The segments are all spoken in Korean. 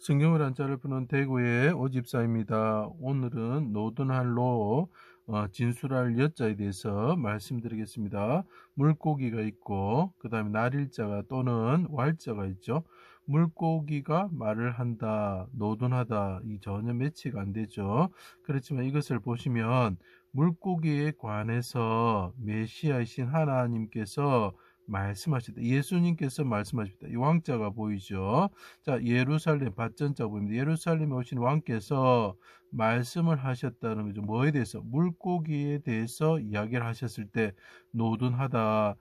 성경을 한자를 푸는 대구의 오집사입니다. 오늘은 노둔할로 진술할 여자에 대해서 말씀드리겠습니다. 물고기가 있고 그 다음에 날일자가 또는 왈자가 있죠. 물고기가 말을 한다, 노둔하다, 이 전혀 매치가 안 되죠. 그렇지만 이것을 보시면 물고기에 관해서 메시아이신 하나님께서 말씀하셨다. 예수님께서 말씀하셨다. 이 왕자가 보이죠. 자, 예루살렘 밭전자 보입니다. 예루살렘에 오신 왕께서 말씀을 하셨다는 거죠. 뭐에 대해서? 물고기에 대해서 이야기를 하셨을 때 노둔하다,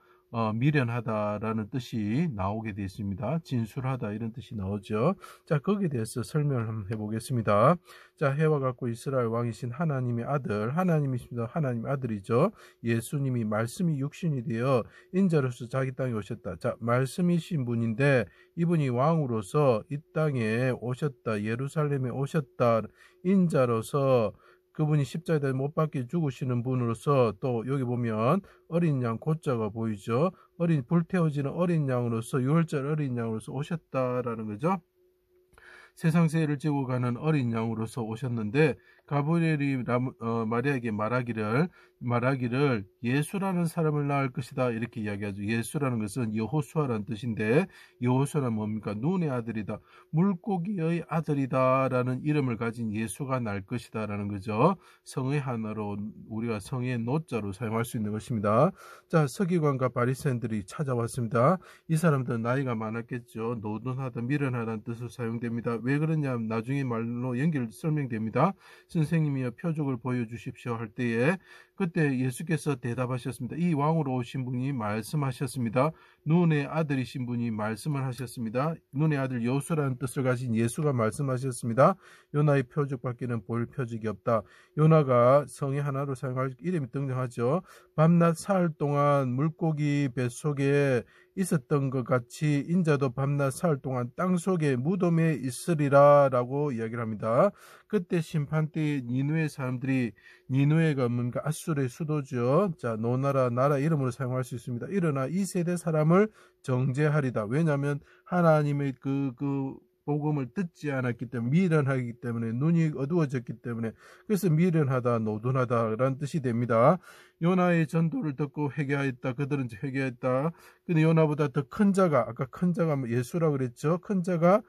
미련하다라는 뜻이 나오게 되어 있습니다. 진술하다 이런 뜻이 나오죠. 자, 거기에 대해서 설명을 한번 해보겠습니다. 자, 해와 같고 이스라엘 왕이신 하나님의 아들, 하나님이십니다. 하나님의 아들이죠. 예수님이 말씀이 육신이 되어 인자로서 자기 땅에 오셨다. 자, 말씀이신 분인데 이분이 왕으로서 이 땅에 오셨다. 예루살렘에 오셨다. 인자로서 그분이 십자가에 못 박혀 죽으시는 분으로서 또 여기 보면 어린 양 고자가 보이죠. 불태워지는 어린 양으로서 유월절 어린 양으로서 오셨다라는 거죠. 세상세를 지고 가는 어린 양으로서 오셨는데 가브리엘이 마리아에게 말하기를 예수라는 사람을 낳을 것이다 이렇게 이야기하죠. 예수라는 것은 여호수아라는 뜻인데 여호수아는 뭡니까? 눈의 아들이다, 물고기의 아들이다라는 이름을 가진 예수가 날 것이다라는 거죠. 성의 하나로 우리가 성의 노자로 사용할 수 있는 것입니다. 자, 서기관과 바리새인들이 찾아왔습니다. 이 사람들은 나이가 많았겠죠. 노둔하다, 미련하다는 뜻으로 사용됩니다. 왜 그러냐면 나중에 말로 설명됩니다. 선생님이여 표적을 보여주십시오 할 때에 그때 예수께서 대답하셨습니다. 이 왕으로 오신 분이 말씀하셨습니다. 눈의 아들이신 분이 말씀을 하셨습니다. 눈의 아들 여호수라는 뜻을 가진 예수가 말씀하셨습니다. 요나의 표적밖에는 보일 표적이 없다. 요나가 성의 하나로 사용할 이름이 등장하죠. 밤낮 사흘 동안 물고기 뱃속에 있었던 것 같이 인자도 밤낮 사흘 동안 땅속에 무덤에 있으리라 라고 이야기를 합니다. 그때 심판때 니누의 사람들이, 니누에가 뭔가 아수르의 수도죠. 자, 노나라 나라 이름으로 사용할 수 있습니다. 일어나 이 세대 사람을 정죄하리다. 왜냐하면 하나님의 그 복음을 듣지 않았기 때문에, 미련하기 때문에, 눈이 어두워졌기 때문에, 그래서 미련하다, 노둔하다라는 뜻이 됩니다. 요나의 전도를 듣고 회개하였다. 그들은 회개했다. 근데 요나보다 더 큰 자가, 아까 큰 자가 예수라고 그랬죠. 큰 자가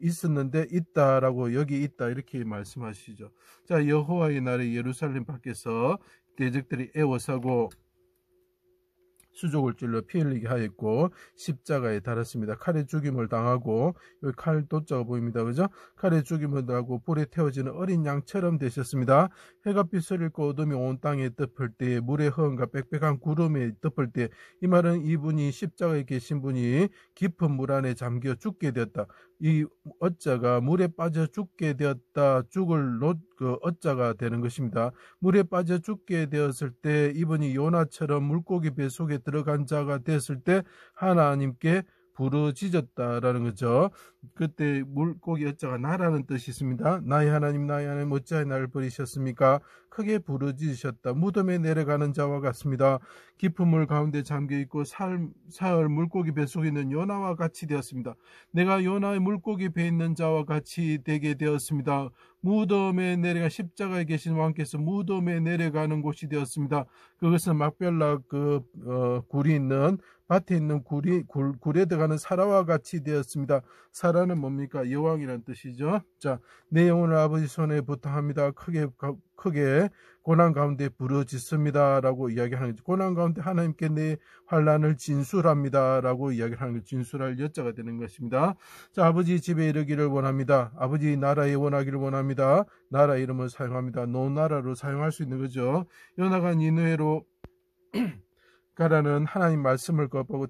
있었는데 있다라고, 여기 있다 이렇게 말씀하시죠. 자, 여호와의 날에 예루살렘 밖에서 대적들이 애워싸고 수족을 찔러 피 흘리게 하였고 십자가에 달았습니다. 칼에 죽임을 당하고, 여기 칼 도자가 보입니다. 그죠? 칼에 죽임을 당하고 불에 태워지는 어린 양처럼 되셨습니다. 해가 빛을 잃고 어둠이 온 땅에 덮을 때, 물의 허음과 빽빽한 구름에 덮을 때, 이 말은 이분이 십자가에 계신 분이 깊은 물 안에 잠겨 죽게 되었다. 이 어자가 물에 빠져 죽게 되었다. 죽을 어자가 되는 것입니다. 물에 빠져 죽게 되었을 때 이분이 요나처럼 물고기 뱃속에 들어간 자가 됐을 때 하나님께 부르짖었다라는 거죠. 그때 물고기 어자가 나라는 뜻이 있습니다. 나의 하나님 어찌하여 나를 버리셨습니까? 크게 부르짖으셨다. 무덤에 내려가는 자와 같습니다. 깊은 물 가운데 잠겨있고 사흘 물고기 뱃속에 있는 요나와 같이 되었습니다. 내가 요나의 물고기 배에 있는 자와 같이 되게 되었습니다. 무덤에 내려가 십자가에 계신 왕께서 무덤에 내려가는 곳이 되었습니다. 그것은 막벨라 굴이 있는 밭에 있는 굴에 들어가는 사라와 같이 되었습니다. 사라는 뭡니까? 여왕이라는 뜻이죠. 자, 내 영혼을 아버지 손에 부탁합니다. 크게 고난 가운데 부르짖습니다 라고 이야기하는 거죠. 고난 가운데 하나님께 내 환난을 진술합니다 라고 이야기하는 거죠. 진술할 여자가 되는 것입니다. 자, 아버지 집에 이르기를 원합니다. 아버지 나라에 원하기를 원합니다. 나라 이름을 사용합니다. 노나라로 사용할 수 있는 거죠. 요나가 니느웨로 가라는 하나님 말씀을 거부하고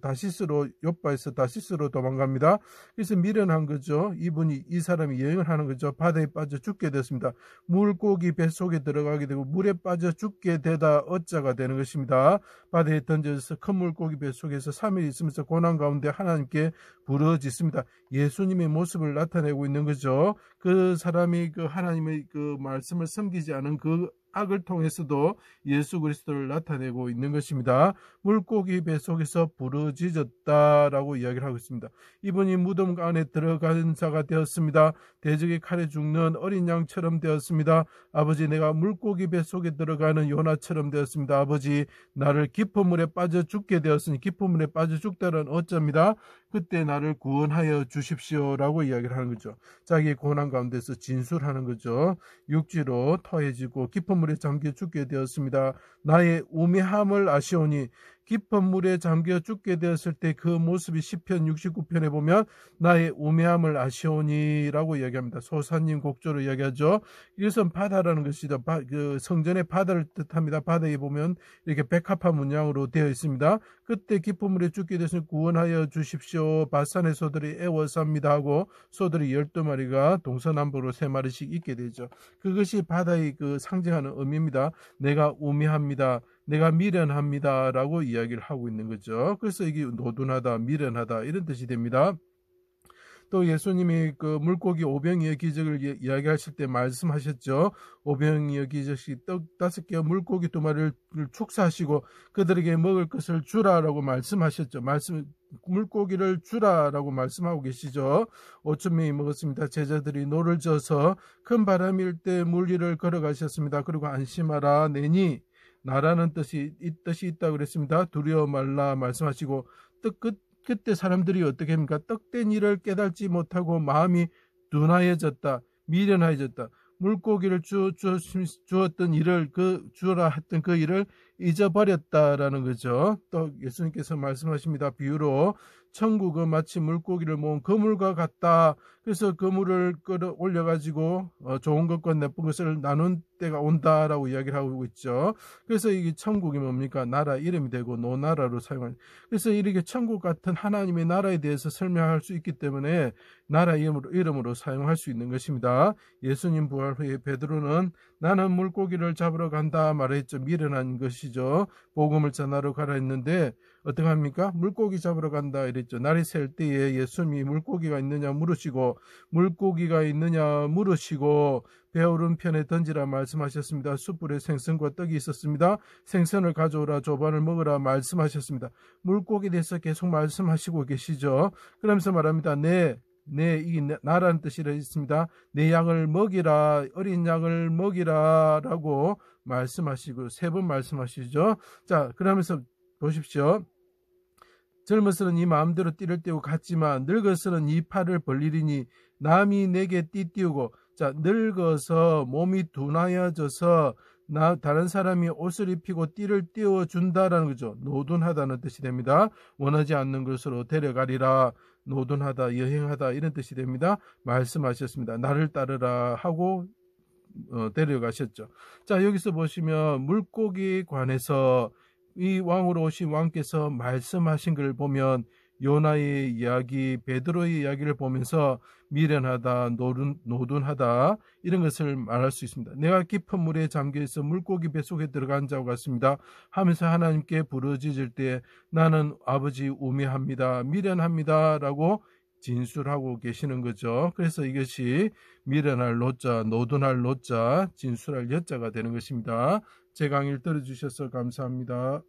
요바에서 다시스로 도망갑니다. 그래서 미련한 거죠. 이 사람이 여행을 하는 거죠. 바다에 빠져 죽게 됐습니다. 물고기 뱃속에 들어가게 되고 물에 빠져 죽게 되다 어자가 되는 것입니다. 바다에 던져져서 큰 물고기 뱃속에서 3일 있으면서 고난 가운데 하나님께 부르짖습니다. 예수님의 모습을 나타내고 있는 거죠. 그 사람이 그 하나님의 그 말씀을 섬기지 않은 그 악을 통해서도 예수 그리스도를 나타내고 있는 것입니다. 물고기 뱃속에서 부르짖었다라고 이야기를 하고 있습니다. 이분이 무덤 안에 들어간 자가 되었습니다. 대적의 칼에 죽는 어린 양처럼 되었습니다. 아버지, 내가 물고기 뱃속에 들어가는 요나처럼 되었습니다. 아버지, 나를 깊은 물에 빠져 죽게 되었으니 깊은 물에 빠져 죽다는 어쩌입니다. 그때 나를 구원하여 주십시오라고 이야기를 하는 거죠. 자기의 고난 가운데서 진술하는 거죠. 육지로 터해지고 깊은 물에 잠겨 죽게 되었습니다. 나의 우매함을 아시오니, 깊은 물에 잠겨 죽게 되었을 때 그 모습이 시편 69편에 보면 나의 우매함을 아시오니라고 이야기합니다. 소사님 곡조로 이야기하죠. 이것은 바다라는 것이죠. 그 성전의 바다를 뜻합니다. 바다에 보면 이렇게 백합화 문양으로 되어 있습니다. 그때 깊은 물에 죽게 되었으니 구원하여 주십시오. 바산의 소들이 애워쌉니다 하고 소들이 12마리가 동서남북으로 3마리씩 있게 되죠. 그것이 바다의 그 상징하는 의미입니다. 내가 우매합니다. 내가 미련합니다 라고 이야기를 하고 있는 거죠. 그래서 이게 노둔하다, 미련하다 이런 뜻이 됩니다. 또 예수님이 그 물고기 오병이어 기적을 이야기하실 때 말씀하셨죠. 오병이어 기적이 떡 5개와 물고기 2마리를 축사하시고 그들에게 먹을 것을 주라라고 말씀하셨죠. 물고기를 주라라고 말씀하고 계시죠. 5,000명이 먹었습니다. 제자들이 노를 져서 큰 바람이 일 때 물 위를 걸어가셨습니다. 그리고 안심하라 내니 나라는 뜻이 있다 그랬습니다. 두려워 말라 말씀하시고 그때 사람들이 어떻게 합니까? 떡된 일을 깨닫지 못하고 마음이 둔하여졌다. 미련하여졌다. 물고기를 주었던 일을 주어라 했던 그 일을 잊어버렸다라는 거죠. 또 예수님께서 말씀하십니다. 비유로 천국은 마치 물고기를 모은 그물과 같다. 그래서 그물을 끌어올려 가지고 좋은 것과 나쁜 것을 나눈 때가 온다라고 이야기를 하고 있죠. 그래서 이게 천국이 뭡니까? 나라 이름이 되고 노나라로 사용하는. 그래서 이렇게 천국 같은 하나님의 나라에 대해서 설명할 수 있기 때문에 나라 이름으로 사용할 수 있는 것입니다. 예수님 부활 후에 베드로는 나는 물고기를 잡으러 간다 말했죠. 미련한 것이죠. 복음을 전하러 가라 했는데 어떻게 합니까? 물고기 잡으러 간다 이랬죠. 날이 셀 때에 예수님이 물고기가 있느냐 물으시고 배 오른편에 던지라 말씀하셨습니다. 숯불에 생선과 떡이 있었습니다. 생선을 가져오라 조반을 먹으라 말씀하셨습니다. 물고기에 대해서 계속 말씀하시고 계시죠. 그러면서 말합니다. 이게 나라는 뜻이라 있습니다. 내 양을 먹이라, 어린 양을 먹이라 라고 말씀하시고 3번 말씀하시죠. 자, 그러면서 보십시오. 젊어서는 이 마음대로 띠를 떼고 갔지만 늙어서는 이 팔을 벌리리니 남이 내게 띠 띄우고, 자, 늙어서 몸이 둔하여져서 다른 사람이 옷을 입히고 띠를 띄워준다라는 거죠. 노둔하다는 뜻이 됩니다. 원하지 않는 것으로 데려가리라. 노둔하다, 여행하다 이런 뜻이 됩니다. 말씀하셨습니다. 나를 따르라 하고 데려가셨죠. 자, 여기서 보시면 물고기 관해서 이 왕으로 오신 왕께서 말씀하신 걸 보면 요나의 이야기, 베드로의 이야기를 보면서 미련하다, 노둔하다 이런 것을 말할 수 있습니다. 내가 깊은 물에 잠겨있어 물고기 뱃속에 들어간 자와 같습니다 하면서 하나님께 부르짖을 때 나는 아버지 우매합니다, 미련합니다 라고 진술하고 계시는 거죠. 그래서 이것이 미련할 노자, 노둔할 노자, 진술할 여자가 되는 것입니다. 제 강의를 들어주셔서 감사합니다.